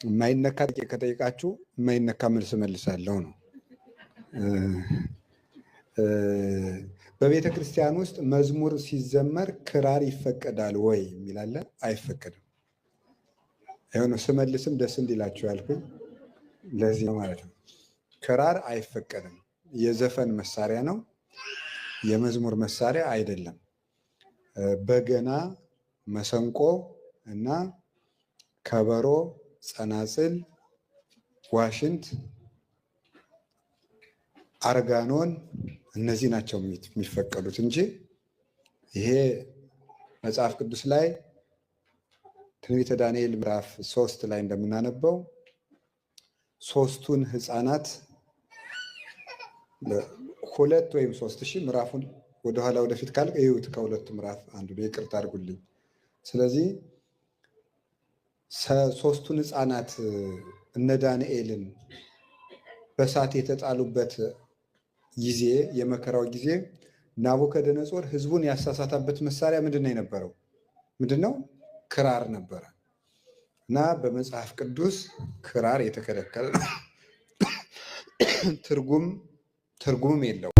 የማይነካ ከጠይቃችሁ የማይነካ መልስ መልሳለሁ ነው። በቤተ ክርስቲያን ውስጥ መዝሙር ሲዘመር ክራር ይፈቀዳል ወይ የሚላለ? አይፈቀድም። የሆነ ስመልስም ደስ እንዲላችሁ ያልኩኝ ለዚህ ነው ማለት ነው። ክራር አይፈቀድም። የዘፈን መሳሪያ ነው፣ የመዝሙር መሳሪያ አይደለም። በገና፣ መሰንቆ እና ከበሮ፣ ጸናጽል፣ ዋሽንት፣ አርጋኖን እነዚህ ናቸው የሚፈቀዱት እንጂ ይሄ መጽሐፍ ቅዱስ ላይ ትንቢተ ዳንኤል ምዕራፍ 3 ላይ እንደምናነበው ሶስቱን ሕፃናት 2 ወይም 3000 ምዕራፉን ወደኋላ ወደፊት ካልክ እዩት። ከሁለቱ ምዕራፍ አንዱ ነው። ይቅርታ አድርጉልኝ። ስለዚህ ሶስቱን ሕፃናት እነ ዳንኤልን በእሳት የተጣሉበት ጊዜ የመከራው ጊዜ ናቡከደነጾር ህዝቡን ያሳሳታበት መሳሪያ ምንድን ነው የነበረው? ምንድነው? ክራር ነበረ። እና በመጽሐፍ ቅዱስ ክራር የተከለከለ ትርጉምም የለው።